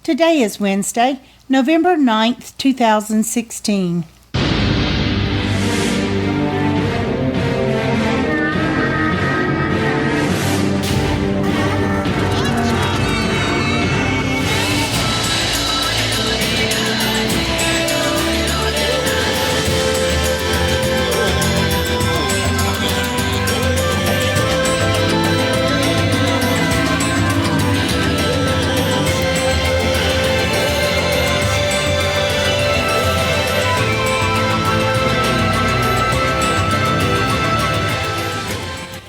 Today is Wednesday, November 9th, 2016.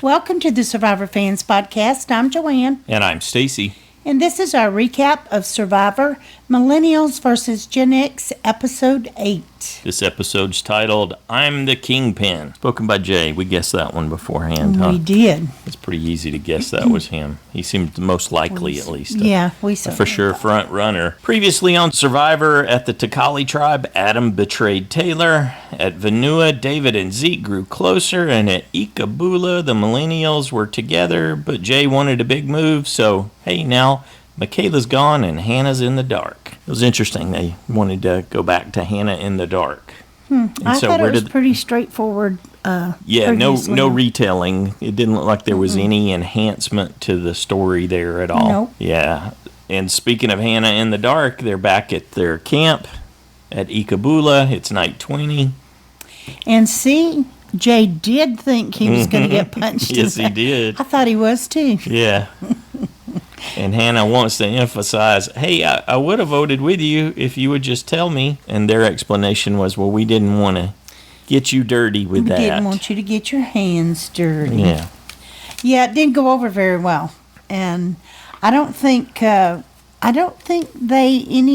Welcome to the Survivor Fans Podcast. I'm Joanne. And I'm Stacy. And this is our recap of Survivor, Millennials vs. Gen X, Episode 8. This episode's titled, I'm the Kingpin. Spoken by Jay. We guessed that one beforehand, huh? We did. It's pretty easy to guess that was him. He seemed the most likely, at least. Yeah, we saw for sure front runner. Previously on Survivor, at the Takali tribe, Adam betrayed Taylor. At Vanua, David and Zeke grew closer. And at Ikabula, the Millennials were together, but Jay wanted a big move, so hey, now Michaela's gone and Hannah's in the dark. It was interesting. They wanted to go back to Hannah in the dark. I thought it was pretty straightforward. No retelling. It didn't look like there was any enhancement to the story there at all. Nope. Yeah. And speaking of Hannah in the dark, they're back at their camp at Ikabula. It's night 20. And see, Jay did think he was going to get punched. Yes, he did. I thought he was too. Yeah. And Hannah wants to emphasize, hey, I would have voted with you if you would just tell me. And their explanation was, well, we didn't want to get you dirty with that. We didn't want you to get your hands dirty. Yeah. Yeah, it didn't go over very well. And I don't think any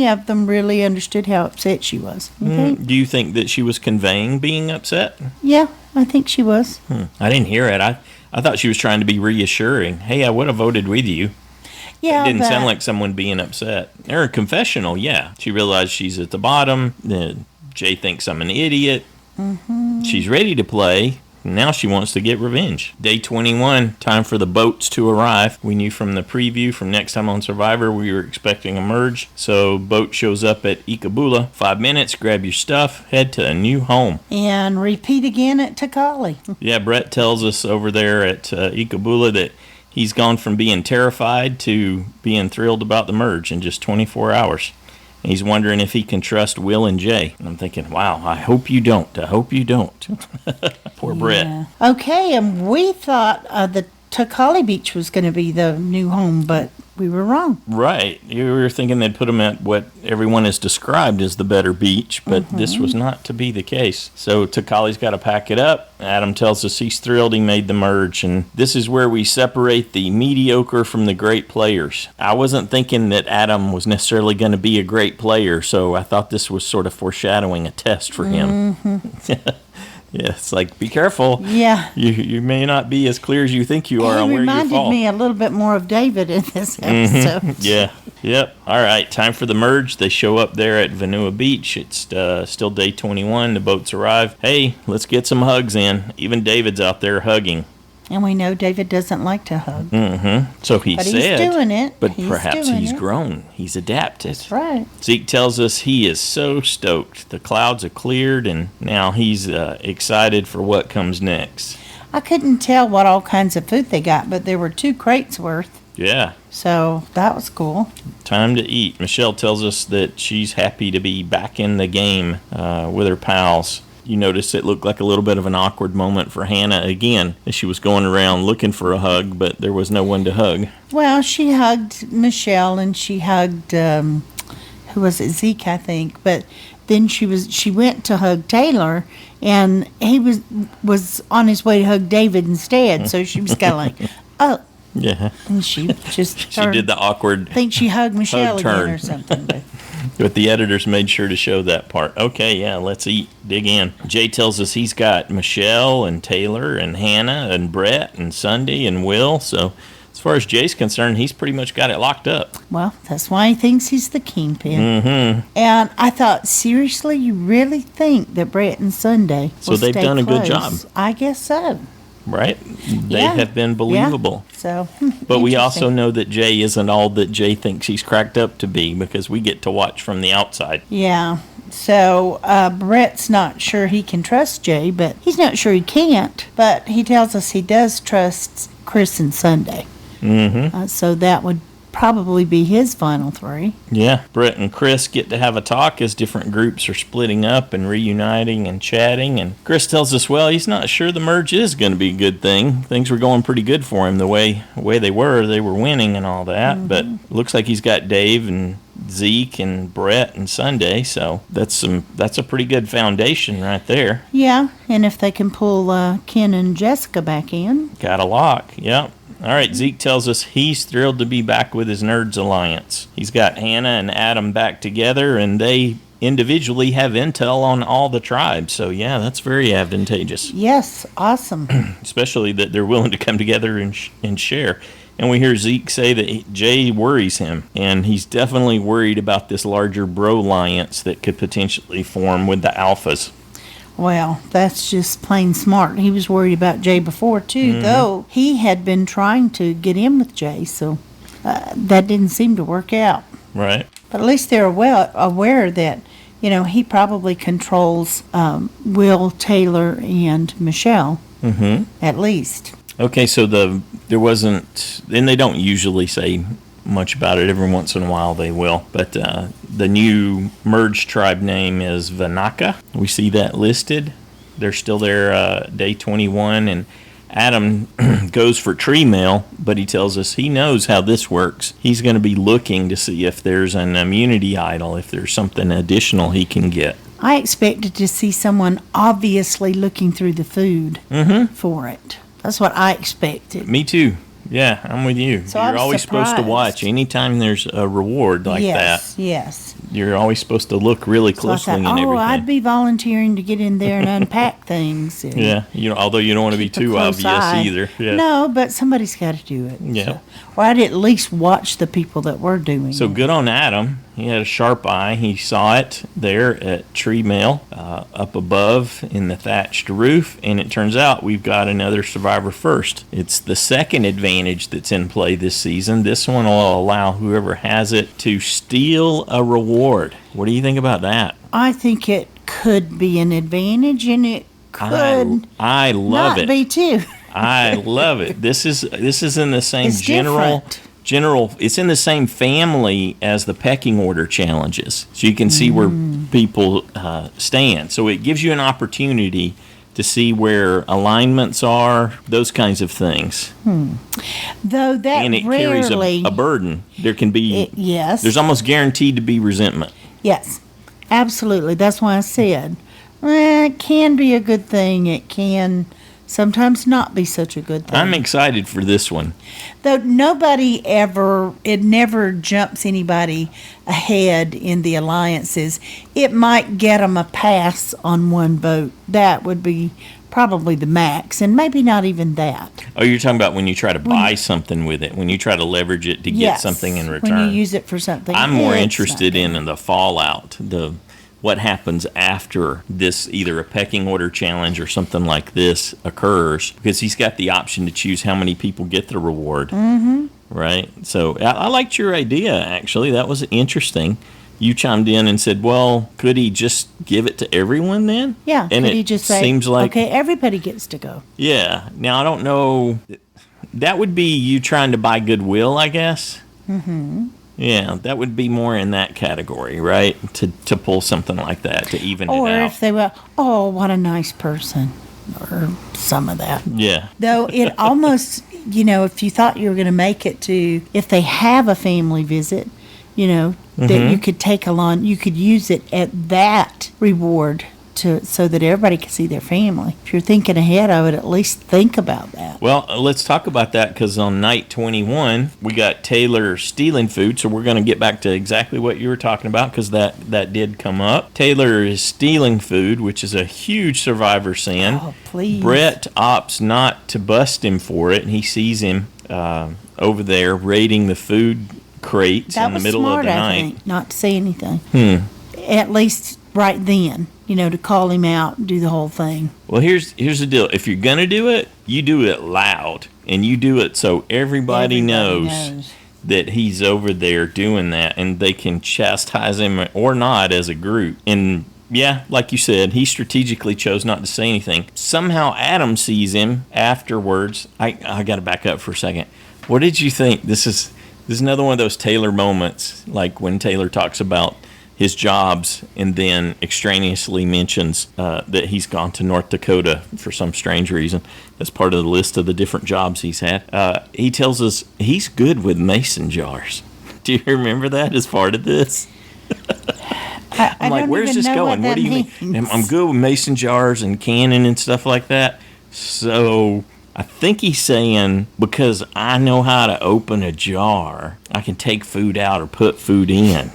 of them really understood how upset she was. Okay? Do you think that she was conveying being upset? Yeah, I think she was. I didn't hear it. I thought she was trying to be reassuring. Hey, I would have voted with you. Yeah, it didn't sound like someone being upset. Or a confessional, yeah. She realized she's at the bottom. Jay thinks I'm an idiot. Mm-hmm. She's ready to play. Now she wants to get revenge. Day 21, time for the boats to arrive. We knew from the preview from Next Time on Survivor we were expecting a merge. So boat shows up at Ikabula. 5 minutes, grab your stuff, head to a new home. And repeat again at Takali. Yeah, Brett tells us over there at Ikabula that he's gone from being terrified to being thrilled about the merge in just 24 hours. And he's wondering if he can trust Will and Jay. And I'm thinking, wow, I hope you don't. I hope you don't. Poor Brett. Okay, and we thought the Takali Beach was going to be the new home, but we were wrong. Right. You were thinking they'd put them at what everyone has described as the better beach, but this was not to be the case. So Takali's got to pack it up. Adam tells us he's thrilled he made the merge, and this is where we separate the mediocre from the great players. I wasn't thinking that Adam was necessarily going to be a great player, so I thought this was sort of foreshadowing a test for him. Yeah, it's like, be careful. Yeah. You may not be as clear as you think you are on where you fall. He reminded me a little bit more of David in this episode. Yeah. Yep. All right, time for the merge. They show up there at Vanua Beach. It's still day 21. The boats arrive. Hey, let's get some hugs in. Even David's out there hugging. And we know David doesn't like to hug. So he said. But he's doing it. But perhaps he's grown. He's adapted. That's right. Zeke tells us he is so stoked. The clouds have cleared, and now he's excited for what comes next. I couldn't tell what all kinds of food they got, but there were 2 crates worth. Yeah. So that was cool. Time to eat. Michelle tells us that she's happy to be back in the game with her pals. You notice it looked like a little bit of an awkward moment for Hannah again, as she was going around looking for a hug, but there was no one to hug. Well, she hugged Michelle and she hugged, who was it, Zeke, I think. But then she went to hug Taylor, and he was on his way to hug David instead. So she was kind of like, oh. Yeah. And she just she did the awkward. I think she hugged Michelle hug again turn. or something. But the editors made sure to show that part. Okay, yeah, let's eat. Dig in. Jay tells us he's got Michelle and Taylor and Hannah and Brett and Sunday and Will. So as far as Jay's concerned, he's pretty much got it locked up. Well, that's why he thinks he's the kingpin. And I thought, seriously, you really think that Brett and Sunday will So they've stay done close? a good job. I guess so. right? They Yeah. have been believable. Yeah. So, But we interesting. also know that Jay isn't all that Jay thinks he's cracked up to be because we get to watch from the outside. Yeah. So Brett's not sure he can trust Jay, but he's not sure he can't. But he tells us he does trust Chris and Sunday. Mm-hmm. So that would probably be his final three. Yeah, Brett and Chris get to have a talk as different groups are splitting up and reuniting and chatting. And Chris tells us, well, he's not sure the merge is going to be a good thing. Things were going pretty good for him the way they were. They were winning and all that. Mm-hmm. But it looks like he's got Dave and Zeke and Brett and Sunday. So that's a pretty good foundation right there. Yeah, and if they can pull Ken and Jessica back in. Got a lock, yep. All right, Zeke tells us he's thrilled to be back with his Nerds Alliance. He's got Hannah and Adam back together, and they individually have intel on all the tribes. So, yeah, that's very advantageous. Yes, awesome. Especially that they're willing to come together and share. And we hear Zeke say that Jay worries him, and he's definitely worried about this larger bro-alliance that could potentially form with the Alphas. Well, that's just plain smart. He was worried about Jay before, too, though he had been trying to get in with Jay, so that didn't seem to work out. Right. But at least they're aware that, he probably controls Will, Taylor, and Michelle, at least. Okay, so there wasn't, and they don't usually say much about it. Every once in a while they will. But the new merged tribe name is Vanaka. We see that listed. They're still there day 21, and Adam goes for tree mail, but he tells us he knows how this works. He's going to be looking to see if there's an immunity idol, if there's something additional he can get. I expected to see someone obviously looking through the food for it. That's what I expected. Me too. Yeah, I'm with you. So You're I'm always supposed to surprised. watch. Anytime there's a reward like Yes, that, yes. you're always supposed to look really So I closely thought, and everything. I'd be volunteering to get in there and unpack things. And Yeah, although you don't want to be keep a too close obvious eye. either. Yeah. No, but somebody's got to do it. Yeah. So, or I'd at least watch the people that were doing So it. good on Adam. He had a sharp eye. He saw it there at Tree Mail up above in the thatched roof. And it turns out we've got another survivor first. It's the second advantage that's in play this season. This one will allow whoever has it to steal a reward. What do you think about that? I think it could be an advantage, and it could I love not it. be too. I love it. This is in the same It's general. different. It's in the same family as the pecking order challenges, so you can see where people stand. So it gives you an opportunity to see where alignments are, those kinds of things. Though that And it rarely. carries a burden. There can be Yes. There's almost guaranteed to be resentment. Yes, absolutely. That's why I said it can be a good thing. It can sometimes not be such a good thing. I'm excited for this one. Though it never jumps anybody ahead in the alliances. It might get them a pass on one vote. That would be probably the max, and maybe not even that. Oh, you're talking about when you try to buy something with it, when you try to leverage it to get Yes, something in return. when you use it for something. I'm more it's interested not in the fallout, what happens after this, either a pecking order challenge or something like this occurs, because he's got the option to choose how many people get the reward. Mm-hmm. Right? So I liked your idea, actually. That was interesting. You chimed in and said, well, could he just give it to everyone then? Yeah, and could it he just say, seems like, okay, everybody gets to go. Yeah. Now, I don't know. That would be you trying to buy goodwill, I guess. Mm-hmm. Yeah, that would be more in that category, right? To pull something like that, to even Or it out. if they were, oh, what a nice person, or some of that. Yeah. Though it almost, if you thought you were going to make it to, if they have a family visit, that you could take along, you could use it at that reward so that everybody could see their family. If you're thinking ahead, I would at least think about that. Well, let's talk about that, because on night 21, we got Taylor stealing food, so we're going to get back to exactly what you were talking about, because that did come up. Taylor is stealing food, which is a huge survivor sin. Oh, please. Brett opts not to bust him for it, and he sees him over there raiding the food crates That in the was middle smart, of the I night. think, not to say anything. At least right then. to call him out and do the whole thing. Well, here's the deal. If you're going to do it, you do it loud. And you do it so everybody knows that he's over there doing that. And they can chastise him or not as a group. And yeah, like you said, he strategically chose not to say anything. Somehow Adam sees him afterwards. I got to back up for a second. What did you think? This is another one of those Taylor moments, like when Taylor talks about his jobs and then extraneously mentions that he's gone to North Dakota for some strange reason as part of the list of the different jobs he's had. He tells us he's good with mason jars. Do you remember that as part of this? I'm like, where's this going? What do you mean? I'm good with mason jars and canning and stuff like that. So I think he's saying, because I know how to open a jar, I can take food out or put food in.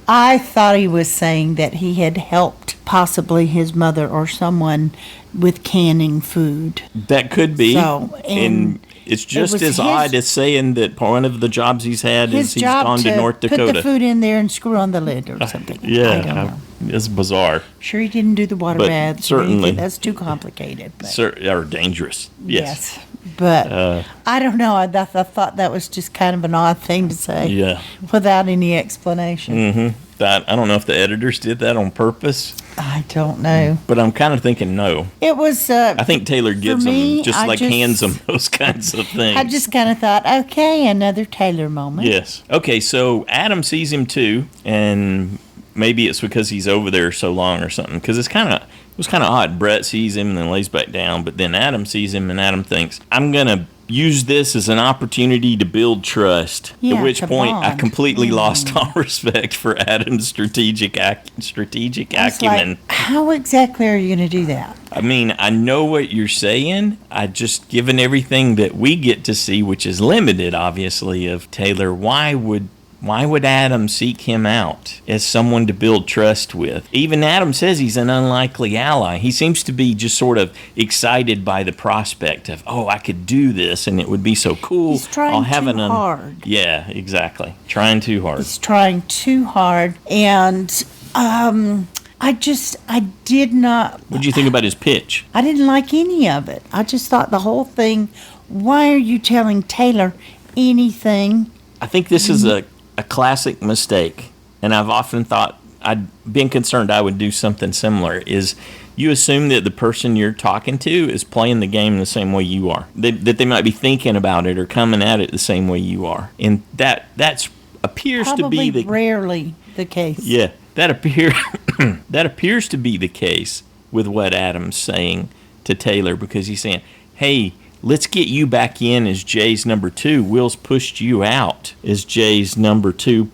I thought he was saying that he had helped possibly his mother or someone with canning food. That could be. So, and it's just as odd as saying that one of the jobs he's had is he's gone to North Dakota. Put the food in there and screw on the lid or something. Yeah, I don't know. It's bizarre. Sure, he didn't do the water baths. Certainly. That's too complicated. Or dangerous. Yes. But I don't know. I thought that was just kind of an odd thing to say. Yeah. Without any explanation. Mm-hmm. I don't know if the editors did that on purpose. I don't know. But I'm kind of thinking no. It was. I think Taylor gives them, hands them those kinds of things. I just kind of thought, okay, another Taylor moment. Yes. Okay, so Adam sees him too, and maybe it's because he's over there so long or something. Because it was kind of odd. Brett sees him and then lays back down, but then Adam sees him and Adam thinks, I'm going to use this as an opportunity to build trust. Yeah, At which point bond. I completely lost all respect for Adam's strategic acumen. Like, how exactly are you going to do that? I mean, I know what you're saying. I just, given everything that we get to see, which is limited, obviously, of Taylor, why would Adam seek him out as someone to build trust with? Even Adam says he's an unlikely ally. He seems to be just sort of excited by the prospect of, I could do this and it would be so cool. He's trying too hard. Yeah, exactly. Trying too hard. He's trying too hard. And I did not. What did you think about his pitch? I didn't like any of it. I just thought the whole thing, why are you telling Taylor anything? I think this is a classic mistake, and I've often thought, I'd been concerned I would do something similar, is you assume that the person you're talking to is playing the game the same way you are, that they might be thinking about it or coming at it the same way you are, and that appears Probably to be rarely the case. Yeah, that appears to be the case with what Adam's saying to Taylor, because he's saying, hey, let's get you back in as Jay's number 2. Will's pushed you out as Jay's number two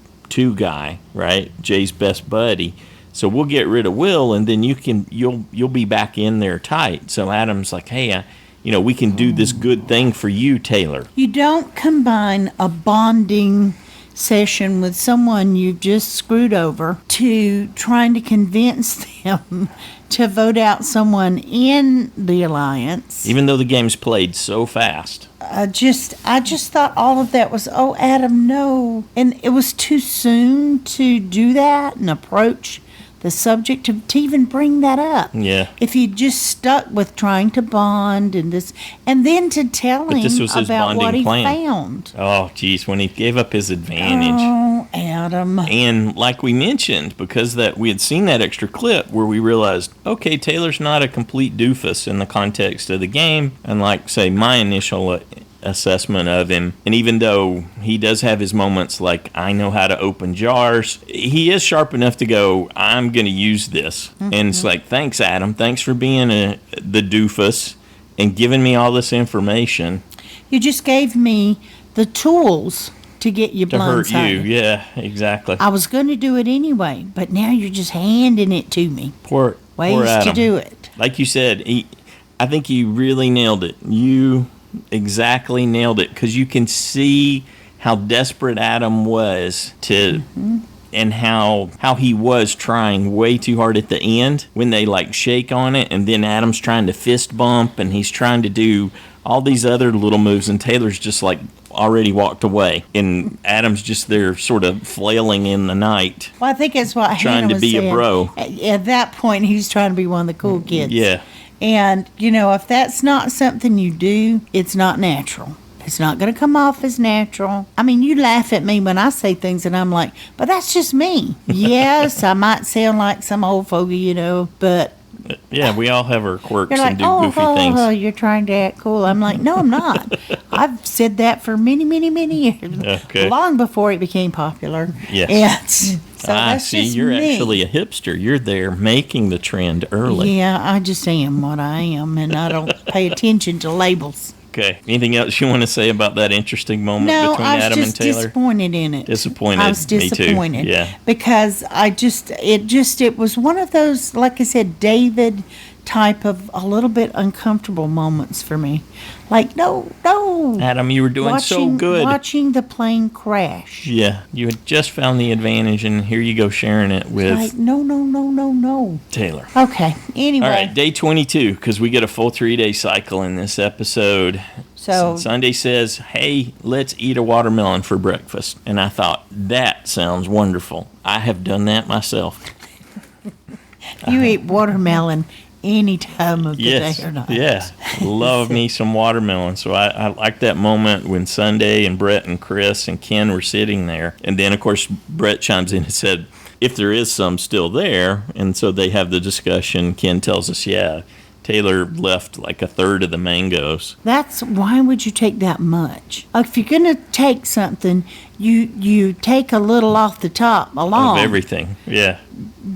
guy, right? Jay's best buddy. So we'll get rid of Will, and then you'll be back in there tight. So Adam's like, hey, we can do this good thing for you, Taylor. You don't combine a bonding session with someone you've just screwed over to trying to convince them to vote out someone in the alliance. Even though the game's played so fast. I just thought all of that was, Adam, no. And it was too soon to do that and approach the subject to even bring that up. Yeah. If you just stuck with trying to bond and this, and then to tell him about what he found. Oh, geez, when he gave up his advantage. Oh, Adam. And like we mentioned, because we had seen that extra clip where we realized, okay, Taylor's not a complete doofus in the context of the game. And like, say, my initial assessment of him, and even though he does have his moments like, I know how to open jars, he is sharp enough to go, I'm going to use this. Mm-hmm. And it's like, thanks, Adam. Thanks for being the doofus and giving me all this information. You just gave me the tools to get you blindsided. To hurt you, yeah, exactly. I was going to do it anyway, but now you're just handing it to me. Poor Adam. To do it. Like you said, I think you really nailed it. You exactly nailed it, because you can see how desperate Adam was to, and how he was trying way too hard at the end when they like shake on it, and then Adam's trying to fist bump and he's trying to do all these other little moves, and Taylor's just like already walked away, and Adam's just there sort of flailing in the night. Well, I think that's what Trying Hannah to was be a saying. bro. At that point, he's trying to be one of the cool kids. Yeah. And, if that's not something you do, it's not natural. It's not going to come off as natural. I mean, you laugh at me when I say things, and I'm like, but that's just me. Yes, I might sound like some old fogey, but... Yeah, we all have our quirks You're like, and do goofy things. You're trying to act cool. I'm like, no, I'm not. I've said that for many, many, many years. Okay. Long before it became popular. Yes. And so that's see, just you're me. actually a hipster. You're there making the trend early. Yeah, I just am what I am, and I don't pay attention to labels. Okay. Anything else you want to say about that interesting moment No, between I was Adam and just Taylor? disappointed in it. Disappointed. I was Me too. disappointed. Yeah. Because it was one of those, like I said, David type of a little bit uncomfortable moments for me. Like, no. Adam, you were doing so good. Watching the plane crash. Yeah, you had just found the advantage, and here you go sharing it with Like, no. Taylor. Okay, anyway. All right, day 22, because we get a full 3-day cycle in this episode. So Sunday says, hey, let's eat a watermelon for breakfast. And I thought, that sounds wonderful. I have done that myself. you eat watermelon any time of the Yes, day or night. yeah. Love me some watermelon. So I like that moment when Sunday and Brett and Chris and Ken were sitting there. And then, of course, Brett chimes in and said, if there is some still there. And so they have the discussion. Ken tells us, yeah, Taylor left like a third of the mangoes. Why would you take that much? If you're going to take something, you take a little off the top along. Of everything, yeah.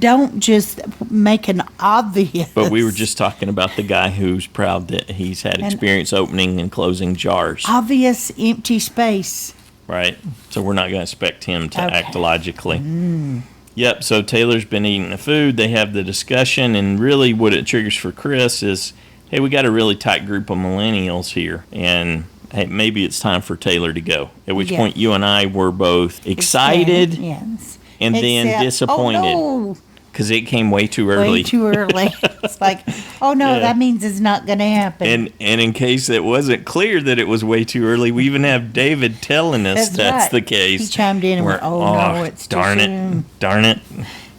Don't just make an obvious. But we were just talking about the guy who's proud that he's had experience opening and closing jars. Obvious empty space. Right. So we're not going to expect him to Okay. act logically. Yep. So Taylor's been eating the food. They have the discussion. And really what it triggers for Chris is, hey, we got a really tight group of millennials here. And hey, maybe it's time for Taylor to go. At which point you and I were both excited Yes. and then disappointed. Oh, no. Because it came way too early. Way too early. It's like, oh no, Yeah. that means it's not going to happen. And in case it wasn't clear that it was way too early, we even have David telling us that's right. the case. He chimed in and went, no, it's too soon. Darn it.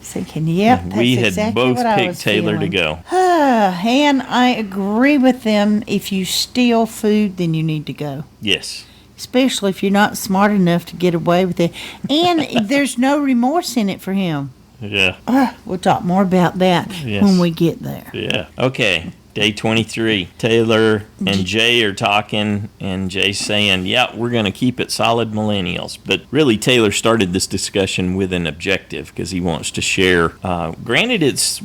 Thinking, yep, that's We had exactly both what I picked was Taylor feeling. to go. And I agree with them. If you steal food, then you need to go. Yes. Especially if you're not smart enough to get away with it. And there's no remorse in it for him. Yeah. We'll talk more about that Yes. when we get there. Yeah. Okay. Day 23. Taylor and Jay are talking, and Jay's saying, yeah, we're going to keep it solid millennials. But really, Taylor started this discussion with an objective because he wants to share. Granted, it's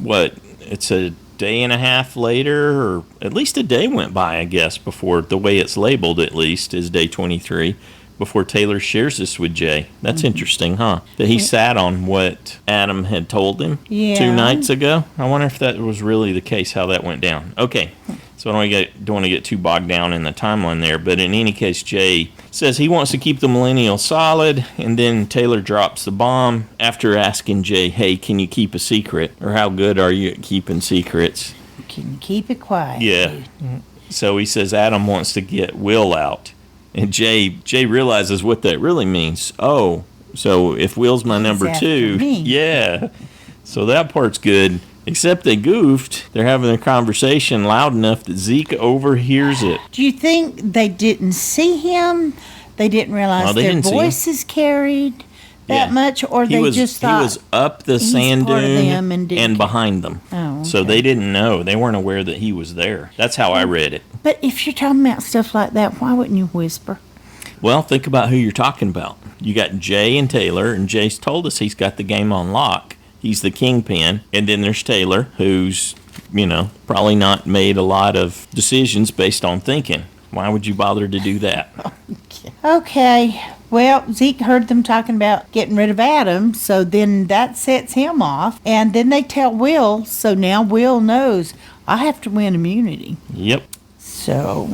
a day and a half later, or at least a day went by, I guess, before the way it's labeled, at least, is day 23. Before Taylor shares this with Jay. That's interesting, huh? That he sat on what Adam had told him 2 nights ago. I wonder if that was really the case, how that went down. Okay, so I don't want to get too bogged down in the timeline there, but in any case, Jay says he wants to keep the millennials solid, and then Taylor drops the bomb after asking Jay, hey, can you keep a secret? Or how good are you at keeping secrets? Can you keep it quiet? Yeah. So he says Adam wants to get Will out. And Jay realizes what that really means. Oh, so if Will's my number after 2, me. yeah. So that part's good. Except they goofed. They're having a conversation loud enough that Zeke overhears it. Do you think they didn't see him? They didn't realize No, they their didn't see him. voices carried that Yeah. much? Or they just thought he was up the he's sand part of dune them and didn't and care. behind them. Oh, So okay. they didn't know. They weren't aware that he was there. That's how I read it. But if you're talking about stuff like that, why wouldn't you whisper? Well, think about who you're talking about. You got Jay and Taylor, and Jay's told us he's got the game on lock. He's the kingpin. And then there's Taylor, who's, probably not made a lot of decisions based on thinking. Why would you bother to do that? Okay. Well, Zeke heard them talking about getting rid of Adam, so then that sets him off. And then they tell Will, so now Will knows, I have to win immunity. Yep. So,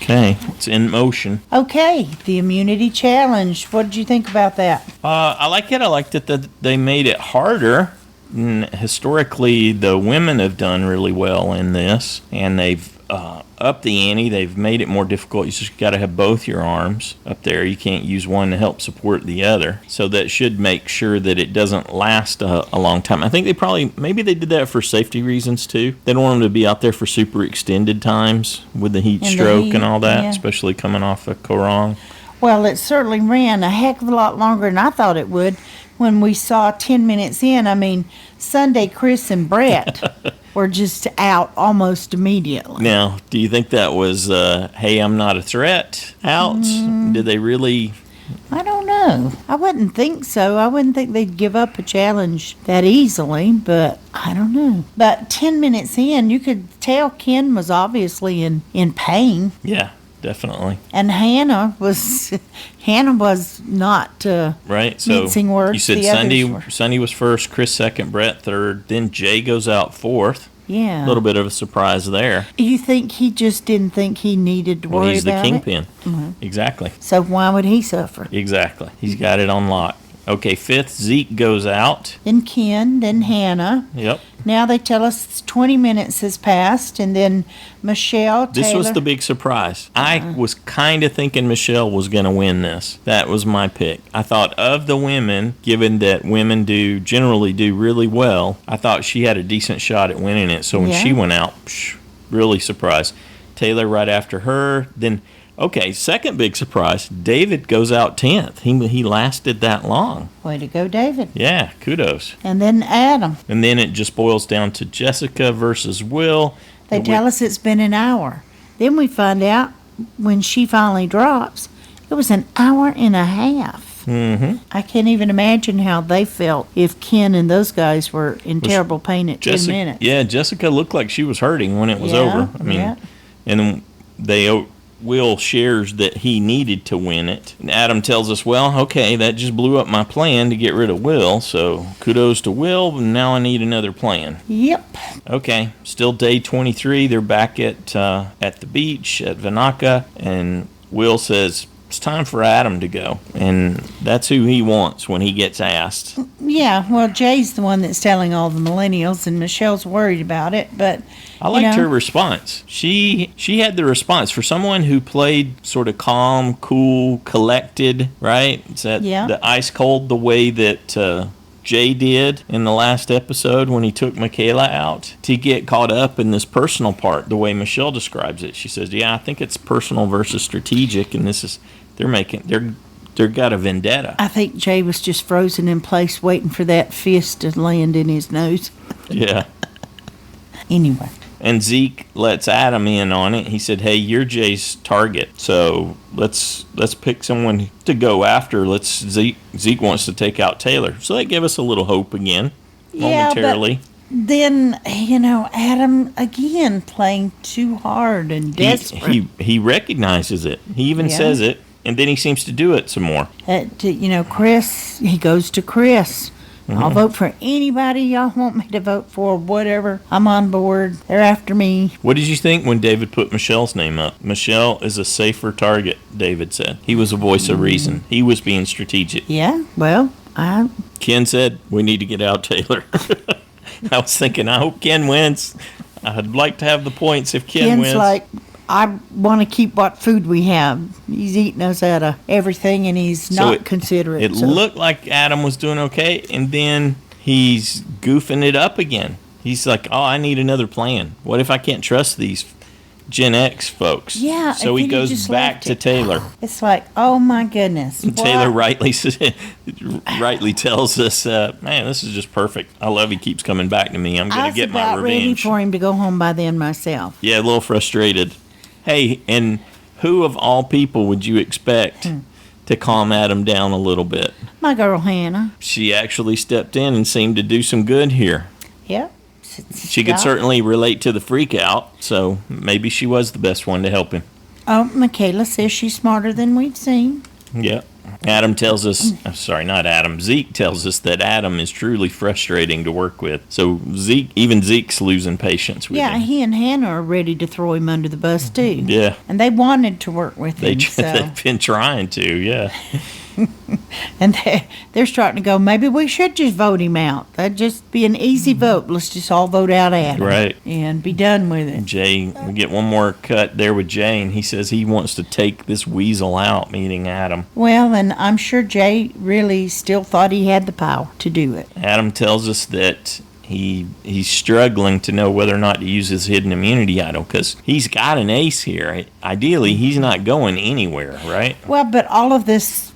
Okay, it's in motion. okay, the immunity challenge. What did you think about that? I like it. I liked it that they made it harder. Historically, the women have done really well in this, and they've up the ante. They've made it more difficult. You just got to have both your arms up there. You can't use one to help support the other. So that should make sure that it doesn't last a long time. I think maybe they did that for safety reasons too. They don't want them to be out there for super extended times with the heat stroke and all that, especially coming off of Korong. Well, it certainly ran a heck of a lot longer than I thought it would. When we saw 10 minutes in, I mean, Sunday, Chris and Brett were just out almost immediately. Now, do you think that was, hey, I'm not a threat out? Did they really? I don't know. I wouldn't think so. I wouldn't think they'd give up a challenge that easily, but I don't know. But 10 minutes in, you could tell Ken was obviously in pain. Yeah. Definitely. And Hannah was not right. So mincing words. You said Sunday was first, Chris second, Brett third, then Jay goes out fourth. Yeah. A little bit of a surprise there. You think he just didn't think he needed to worry about it? He's the kingpin. Mm-hmm. Exactly. So why would he suffer? Exactly. He's got it on lock. Okay, fifth, Zeke goes out. Then Ken, then Hannah. Yep. Now they tell us 20 minutes has passed, and then Michelle, Taylor. This was the big surprise. I was kind of thinking Michelle was going to win this. That was my pick. I thought of the women, given that women generally do really well, I thought she had a decent shot at winning it. So when she went out, really surprised. Taylor right after her, then... Okay, second big surprise, David goes out 10th. He lasted that long. Way to go, David. Yeah, kudos. And then Adam. And then it just boils down to Jessica versus Will. They tell us it's been an hour. Then we find out when she finally drops, it was an hour and a half. Mm-hmm. I can't even imagine how they felt if Ken and those guys were in terrible pain at 10 minutes. Yeah, Jessica looked like she was hurting when it was over. I mean, and then Will shares that he needed to win it. And Adam tells us, well, okay, that just blew up my plan to get rid of Will, so kudos to Will, but now I need another plan. Yep. Okay, still day 23. They're back at the beach at Vinaka, and Will says, it's time for Adam to go. And that's who he wants when he gets asked. Yeah, well, Jay's the one that's telling all the millennials, and Michelle's worried about it, but... I liked her response. She had the response. For someone who played sort of calm, cool, collected, right? It's the ice cold, the way that Jay did in the last episode when he took Michaela out, to get caught up in this personal part, the way Michelle describes it. She says, yeah, I think it's personal versus strategic, and this is, they've got a vendetta. I think Jay was just frozen in place waiting for that fist to land in his nose. Yeah. Anyway. And Zeke lets Adam in on it. He said, hey, you're Jay's target, so let's pick someone to go after. Zeke wants to take out Taylor. So that gave us a little hope again, momentarily. But then, Adam again playing too hard and desperate. He recognizes it. He even says it, and then he seems to do it some more. Chris, he goes to Chris. Mm-hmm. I'll vote for anybody y'all want me to vote for, whatever. I'm on board. They're after me. What did you think when David put Michelle's name up? Michelle is a safer target, David said. He was a voice of reason. He was being strategic. Yeah, well, Ken said, we need to get out Taylor. I was thinking, I hope Ken wins. I'd like to have the points if Ken wins. Ken's like, I want to keep what food we have. He's eating us out of everything, and he's not considerate. It looked like Adam was doing okay, and then he's goofing it up again. He's like, oh, I need another plan. What if I can't trust these Gen X folks? Yeah. So he goes back to Taylor. It's like, oh, my goodness. And Taylor rightly tells us, man, this is just perfect. I love he keeps coming back to me. I'm going to get my revenge. I was about ready for him to go home by then myself. Yeah, a little frustrated. Hey, and who of all people would you expect to calm Adam down a little bit? My girl, Hannah. She actually stepped in and seemed to do some good here. Yep. She could certainly relate to the freak out, so maybe she was the best one to help him. Oh, Michaela says she's smarter than we've seen. Yep. Adam tells us, not Adam, Zeke tells us that Adam is truly frustrating to work with. So Zeke's losing patience with him. Yeah, he and Hannah are ready to throw him under the bus, too. Yeah. And they wanted to work with him. They've been trying to, yeah. And they're starting to go, maybe we should just vote him out. That'd just be an easy vote. Let's just all vote out Adam. Right. And be done with it. Jay, we get one more cut there with Jay, and he says he wants to take this weasel out, meaning Adam. Well, and I'm sure Jay really still thought he had the power to do it. Adam tells us that he's struggling to know whether or not to use his hidden immunity idol because he's got an ace here. Ideally, he's not going anywhere, right? Well, but all of this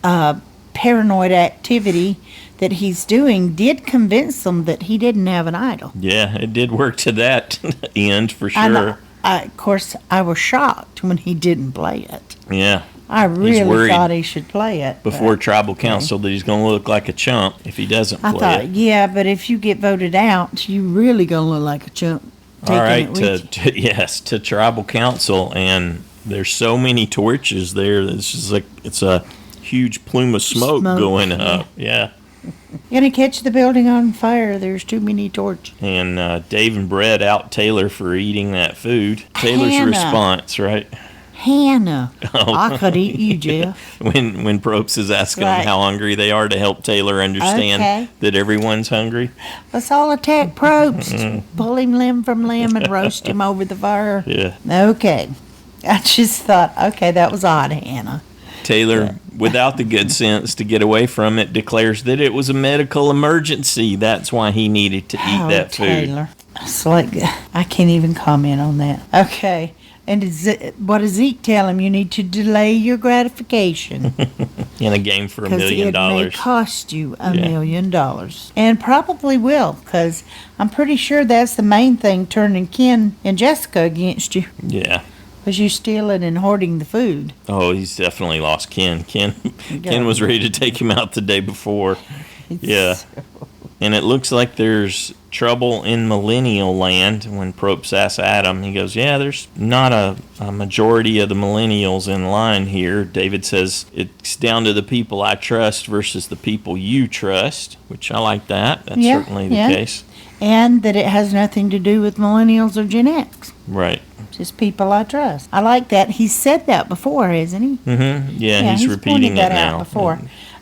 paranoid activity that he's doing did convince them that he didn't have an idol. Yeah, it did work to that end for I know. sure. Of course, I was shocked when he didn't play it. Yeah. I really worried thought he should play it. Before tribal council that he's going to look like a chump if he doesn't play I thought, it. yeah, but if you get voted out, you really going to look like a chump. All right, Taking to tribal council, and there's so many torches there. It's just like it's a huge plume of smoke going up. Yeah. Gonna catch the building on fire. There's too many torches. And Dave and Brett out Taylor for eating that food. Taylor's Hannah. response, right? Hannah, Oh. I could eat you, Jeff. When Probst is asking Right. them how hungry they are to help Taylor understand Okay. that everyone's hungry. Let's all attack Probst. Pull him limb from limb and roast him over the fire. Yeah. Okay. I just thought, okay, that was odd, Hannah. Taylor, without the good sense to get away from it, declares that it was a medical emergency. That's why he needed to eat that food. Taylor. It's like, I can't even comment on that. Okay. And what does Zeke tell him? You need to delay your gratification. In a game for $1 Because million. it may cost you $1 Yeah. million. And probably will, because I'm pretty sure that's the main thing turning Ken and Jessica against you. Yeah. Was you stealing and hoarding the food? Oh, he's definitely lost Ken. Ken was ready to take him out the day before. Yeah. And it looks like there's trouble in millennial land. When Probst asks Adam, he goes, yeah, there's not a majority of the millennials in line here. David says it's down to the people I trust versus the people you trust, which I like that. That's certainly the case. And that it has nothing to do with millennials or Gen X. Right. Just people I trust. I like that. He's said that before, hasn't he? Mm-hmm. Yeah, he's repeating pointed that it now. out before.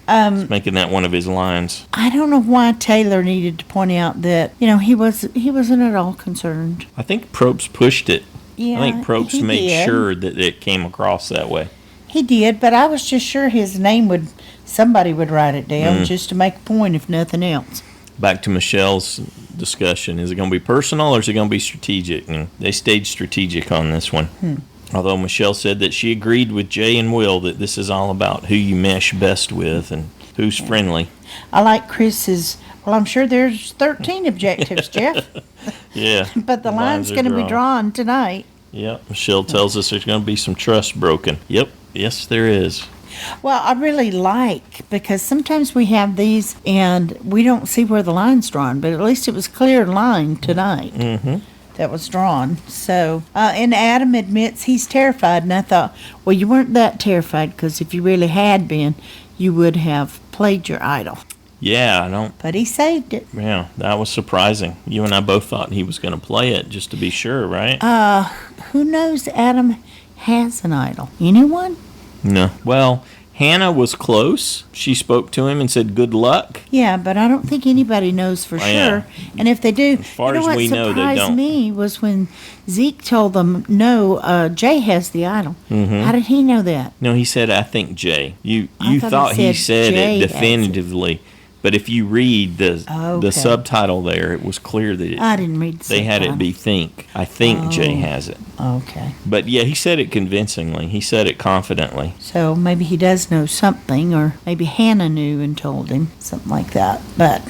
He's making that one of his lines. I don't know why Taylor needed to point out that, he wasn't at all concerned. I think Probst pushed it. Yeah, I think Probst he made did. sure that it came across that way. He did, but I was just sure his name somebody would write it down just to make a point, if nothing else. Back to Michelle's discussion. Is it going to be personal or is it going to be strategic? And they stayed strategic on this one. Although Michelle said that she agreed with Jay and Will that this is all about who you mesh best with and who's friendly. I like Chris's, well, I'm sure there's 13 objectives, Jeff, Yeah. but the line's are going to be drawn tonight. Yep. Michelle tells us there's going to be some trust broken. Yep. Yes, there is. Well, I really like, because sometimes we have these and we don't see where the line's drawn, but at least it was clear line tonight. That was drawn. So, and Adam admits he's terrified, and I thought, well, you weren't that terrified, because if you really had been, you would have played your idol. Yeah, I don't. But he saved it. Yeah, that was surprising. You and I both thought he was going to play it just to be sure, right? Who knows Adam has an idol? Anyone? No. Well, Hannah was close. She spoke to him and said, good luck. Yeah, but I don't think anybody knows for yeah. sure. And if they do, As far you know as what we know, they surprised don't. me was when Zeke told them, no, Jay has the idol. How did he know that? No, he said, I think Jay. You I thought he said Jay it has definitively. But if you read the Okay. subtitle there, it was clear that I didn't read the they had it subtitle. be think. I think Jay has it. Okay. But yeah, he said it convincingly. He said it confidently. So maybe he does know something, or maybe Hannah knew and told him, something like that. But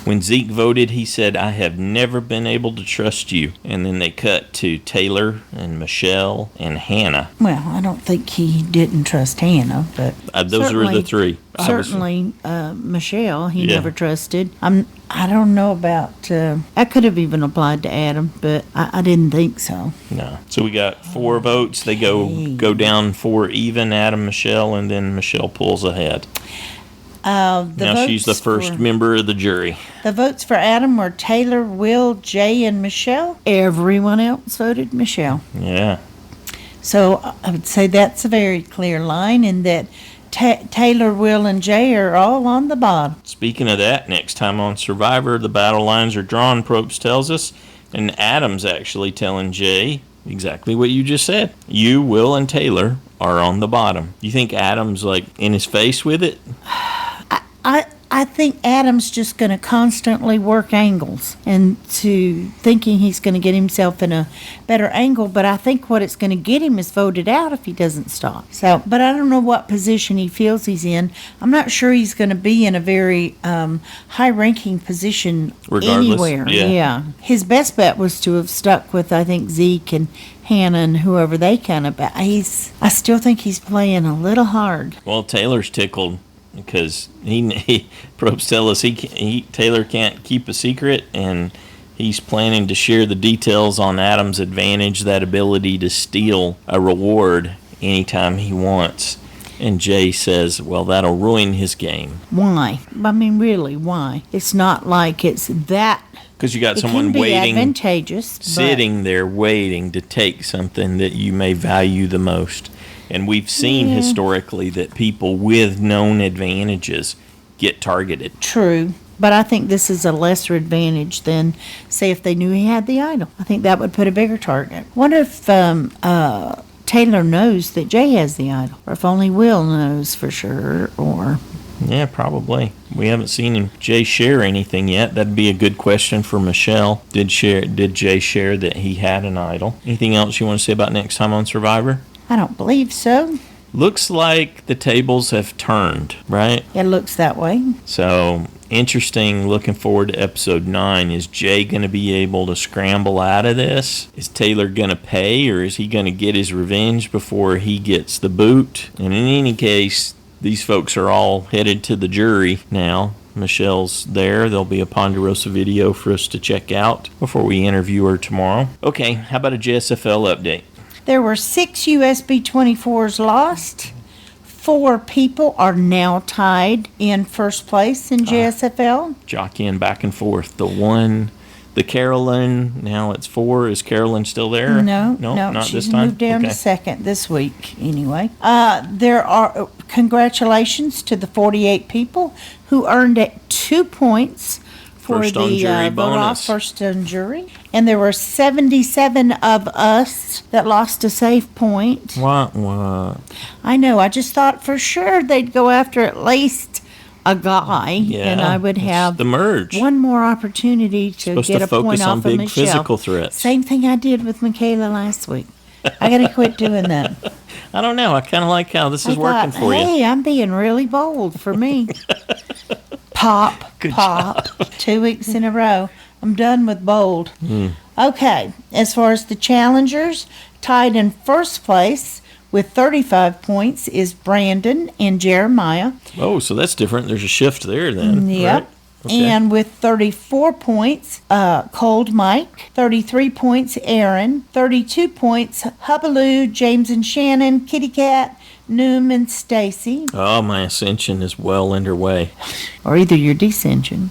When Zeke voted, he said, I have never been able to trust you. And then they cut to Taylor and Michelle and Hannah. well, I don't think he didn't trust Hannah, but Those were the three. Certainly, Michelle, he Yeah. never trusted. I don't know about. That could have even applied to Adam, but I didn't think so. No. So we got 4 votes. They go down 4 even, Adam, Michelle, and then Michelle pulls ahead. Now she's the votes first member of the jury. The votes for Adam were Taylor, Will, Jay, and Michelle. Everyone else voted Michelle. Yeah. So I would say that's a very clear line, in that Taylor, Will, and Jay are all on the bottom. Speaking of that, next time on Survivor, the battle lines are drawn, Probst tells us, and Adam's actually telling Jay exactly what you just said. You, Will, and Taylor are on the bottom. You think Adam's like in his face with it? I think Adam's just going to constantly work angles and to thinking he's going to get himself in a better angle, but I think what it's going to get him is voted out if he doesn't stop. So, but I don't know what position he feels he's in. I'm not sure he's going to be in a very high-ranking position Regardless, anywhere. yeah. His best bet was to have stuck with, I think, Zeke and Hannah and whoever they kind of. I still think he's playing a little hard. Well, Taylor's tickled because he Probst tell us Taylor can't keep a secret, and he's planning to share the details on Adam's advantage, that ability to steal a reward anytime he wants. And Jay says, well, that'll ruin his game. Why? I mean, really, why? It's not like it's that. Because you got It someone can be waiting, advantageous, sitting there waiting to take something that you may value the most. And we've seen historically that people with known advantages get targeted. True, but I think this is a lesser advantage than, say, if they knew he had the idol. I think that would put a bigger target. Wonder if Taylor knows that Jay has the idol, or if only Will knows for sure, or... Yeah, probably. We haven't seen Jay share anything yet. That'd be a good question for Michelle. Did Jay share that he had an idol? Anything else you want to say about next time on Survivor? I don't believe so. Looks like the tables have turned, right? It looks that way. So, interesting. Looking forward to episode 9. Is Jay going to be able to scramble out of this? Is Taylor going to pay, or is he going to get his revenge before he gets the boot? And in any case, these folks are all headed to the jury now. Michelle's there. There'll be a Ponderosa video for us to check out before we interview her tomorrow. Okay, how about a JSFL update? There were 6 USB 24s lost. 4 people are now tied in first place in JSFL. Jockeying back and forth. The Carolyn, now it's 4. Is Carolyn still there? No, not she's this time? moved down to second this week anyway. There are congratulations to the 48 people who earned 2 points for First on jury bonus. First on jury. And there were 77 of us that lost a safe point. What? I know. I just thought for sure they'd go after at least a guy, and I would have the merge. one more opportunity to get a point off of Michelle. Big physical threats. Same thing I did with Michaela last week. I got to quit doing that. I don't know. I kind of like how this is working for you. Hey, I'm being really bold for me. Pop. 2 weeks in a row. I'm done with bold. Okay, as far as the challengers, tied in first place with 35 points is Brandon and Jeremiah. Oh, so that's different. There's a shift there then. Yep. Right? Okay. And with 34 points, Cold Mike. 33 points, Aaron. 32 points, Hubbaloo, James and Shannon, Kitty Cat, Noom, and Stacy. Oh, my ascension is well underway. Or either your descension.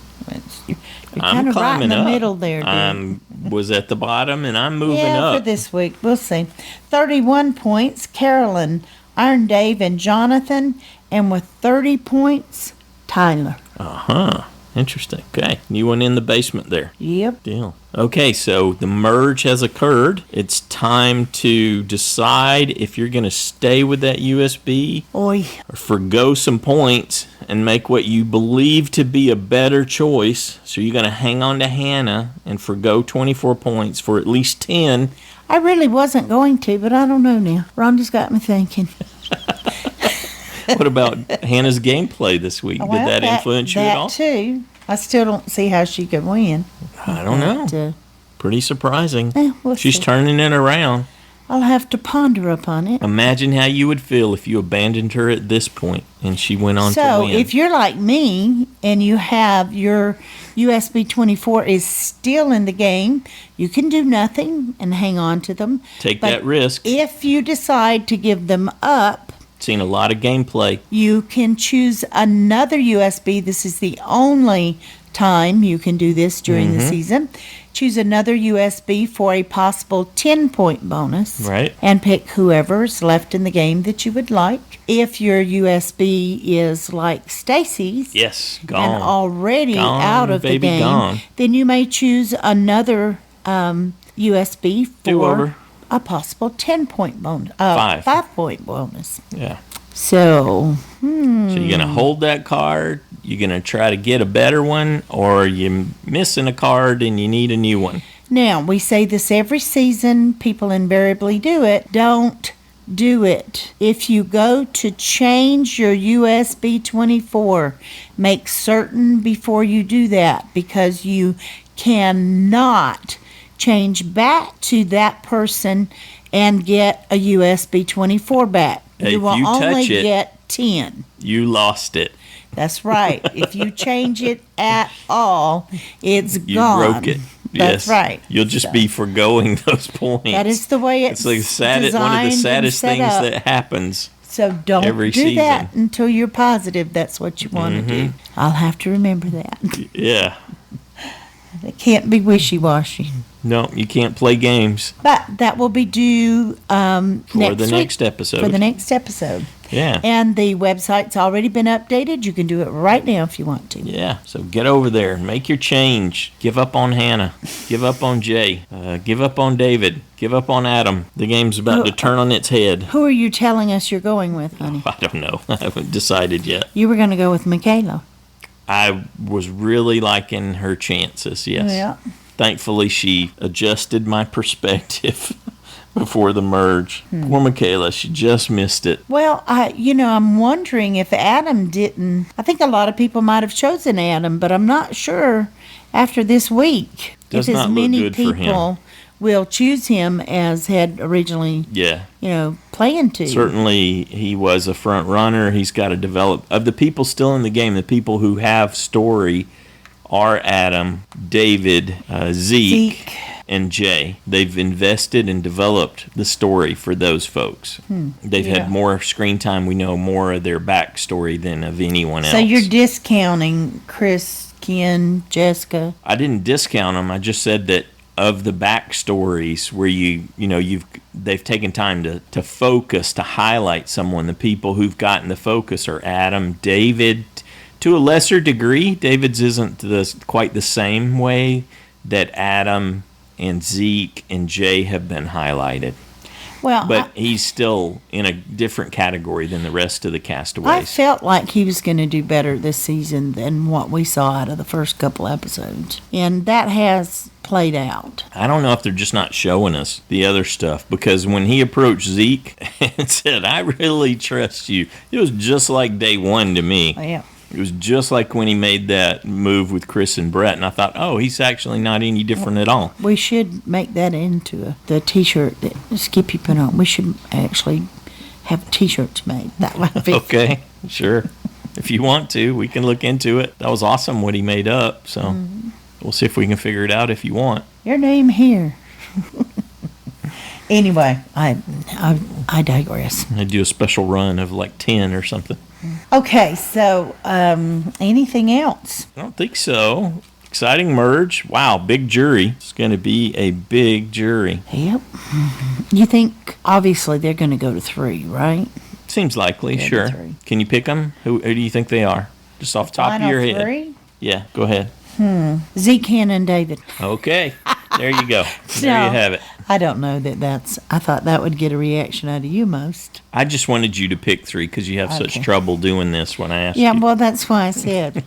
You're I'm kind of right in climbing the up. middle there, dude. I was at the bottom, and I'm moving Yeah, up. for this week. We'll see. 31 points, Carolyn, Iron Dave, and Jonathan. And with 30 points, Tyler. Interesting. Okay. New one in the basement there. Yep. Deal. Okay, so the merge has occurred. It's time to decide if you're going to stay with that USB Oi. or forgo some points and make what you believe to be a better choice. So you're going to hang on to Hannah and forgo 24 points for at least 10. I really wasn't going to, but I don't know now. Rhonda's got me thinking. What about Hannah's gameplay this week? Did Well, that influence you at all? That too. I still don't see how she could win. I don't know. But, Pretty surprising. we'll She's see. turning it around. I'll have to ponder upon it. Imagine how you would feel if you abandoned her at this point and she went on to So, win. if you're like me and you have your USB 24 is still in the game, you can do nothing and hang on to them. Take But that risk. If you decide to give them up, Seen a lot of gameplay. you can choose another USB. This is the only time you can do this during the season. Choose another USB for a possible 10-point bonus. Right. And pick whoever's left in the game that you would like. If your USB is like Stacy's Yes, and gone. already Gone, out of the baby, game, gone. then you may choose another USB Do for over. a possible 10-point bonus. 5-point bonus. Yeah. So, So you're going to hold that card, you're going to try to get a better one, or you're missing a card and you need a new one. now we say this every season. People invariably do it. Don't do it. If you go to change your USB 24, make certain before you do that, because you cannot change back to that person and get a USB 24 back. If You will you touch only it- get 10. You lost it. That's right. If you change it at all, it's You gone. broke it. That's Yes. right. You'll just So, be foregoing those points. that is the way it's It's like one of the designed and saddest set things up. that happens. So don't every do that season. until you're positive that's what you want to do. I'll have to remember that. Yeah. It can't be wishy-washy. No, you can't play games But that will be due for next the week, next episode. for the next episode. Yeah. And the website's already been updated. You can do it right now if you want to. Yeah, so get over there, make your change. Give up on Hannah. Give up on Jay. Give up on David. Give up on Adam. The game's about to turn on its head. Who are you telling us you're going with, honey? I don't know. I haven't decided yet. You were going to go with Michaela. I was really liking her chances, yes. Yeah. Thankfully, she adjusted my perspective before the merge. Poor Michaela, she just missed it. Well, I'm wondering if Adam didn't. I think a lot of people might have chosen Adam, but I'm not sure after this week Does if not as look many good for him. people will choose him as had originally, Yeah. planned to. Certainly, he was a front runner. He's got to develop. Of the people still in the game, the people who have story are Adam, David, Zeke, and Jay. They've invested and developed the story for those folks. They've Yeah. had more screen time. We know more of their backstory than of anyone else. So you're discounting Chris, Ken, Jessica. I didn't discount them. I just said that of the backstories where they've taken time to focus, to highlight someone. The people who've gotten the focus are Adam, David. To a lesser degree, David's isn't quite the same way that Adam and Zeke and Jay have been highlighted. Well, But he's still in a different category than the rest of the I castaways. felt like he was going to do better this season than what we saw out of the first couple episodes. And that has played out. I don't know if they're just not showing us the other stuff, because when he approached Zeke and said, "I really trust you," it was just like day one to me. Yeah. It was just like when he made that move with Chris and Brett, and I thought, oh, he's actually not any different at all. We should make that into the T-shirt that Skippy put on. We should actually have T-shirts made. That would be Okay, sure. If you want to, we can look into it. That was awesome what he made up, so we'll see if we can figure it out if you want. your name here. Anyway, I digress. They do a special run of like 10 or something. Okay, so anything else? I don't think so. Exciting merge. Wow, big jury. It's going to be a big jury. Yep. You think obviously they're going to go to 3, right? Seems likely, Yeah, sure. that's right. Can you pick them? Who do you think they are? Just off the top of your head. 3? Yeah, go ahead. Zeke, Ken, and David. Okay, there you go. There you have it. I don't know that's. I thought that would get a reaction out of you most. I just wanted you to pick 3 because you have such Okay. trouble doing this when I asked Yeah, you. well, that's why I said.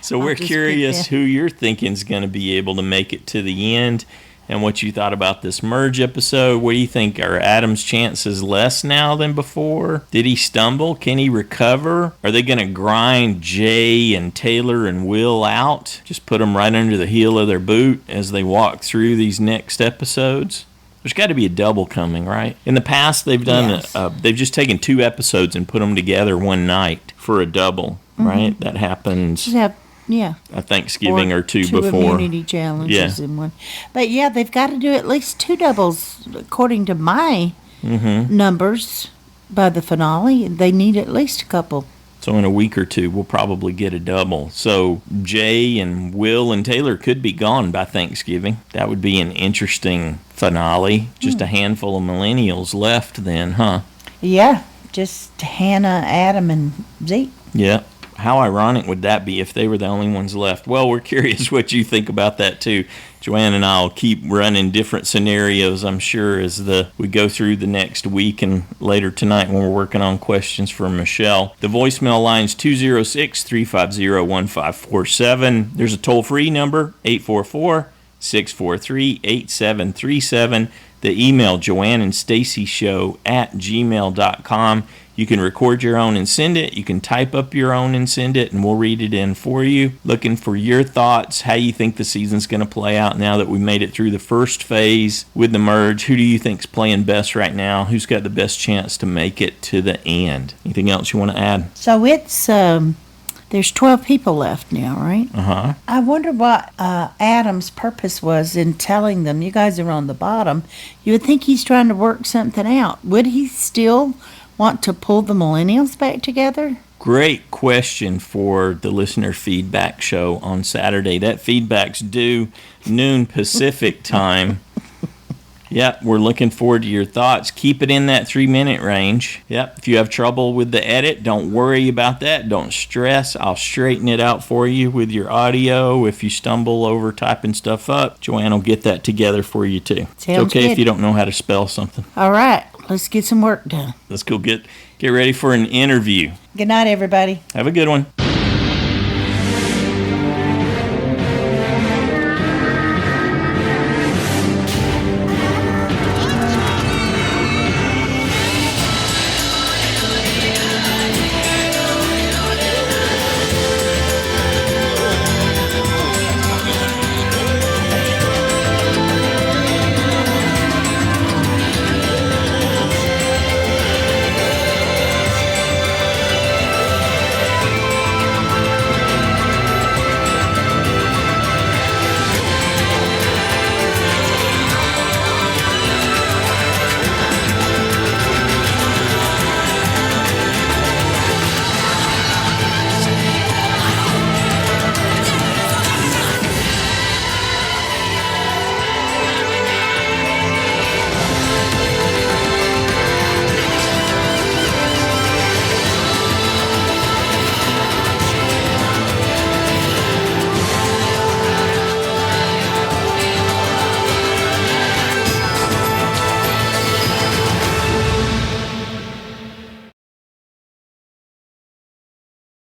So I'll we're just curious pick who you're thinking is going to be able to make it to the end and what you thought about this merge episode. What do you think? Are Adam's chances less now than before? Did he stumble? Can he recover? Are they going to grind Jay and Taylor and Will out? Just put them right under the heel of their boot as they walk through these next episodes? There's got to be a double coming, right? In the past, they've done Yes. they've just taken 2 episodes and put them together one night for a double, right? That happens Just have, yeah. a Thanksgiving or two before. immunity challenges in one. But yeah, they've got to do at least 2 doubles according to my numbers by the finale. They need at least a couple. So in a week or two, we'll probably get a double. So Jay and Will and Taylor could be gone by Thanksgiving. That would be an interesting finale. Just a handful of millennials left then, huh? Yeah, just Hannah, Adam, and Zeke. Yeah. How ironic would that be if they were the only ones left? Well, we're curious what you think about that too. Joanne and I will keep running different scenarios, I'm sure, as we go through the next week and later tonight when we're working on questions for Michelle. The voicemail line's 206-350-1547. There's a toll-free number, 844-643-8737. The email, joanneandstacyshow@gmail.com. You can record your own and send it. You can type up your own and send it, and we'll read it in for you. Looking for your thoughts, how you think the season's going to play out now that we made it through the first phase with the merge. Who do you think's playing best right now? Who's got the best chance to make it to the end? Anything else you want to add? So it's there's 12 people left now, right? Uh-huh. I wonder what Adam's purpose was in telling them, you guys are on the bottom. You would think he's trying to work something out. Would he still want to pull the millennials back together? Great question for the listener feedback show on Saturday. That feedback's due noon Pacific time. Yep, we're looking forward to your thoughts. Keep it in that 3-minute range. Yep, if you have trouble with the edit, don't worry about that. Don't stress. I'll straighten it out for you with your audio. If you stumble over typing stuff up, Joanne will get that together for you too. It's okay good. if you don't know how to spell something. All right, let's get some work done. Let's go get ready for an interview. Good night, everybody. Have a good one.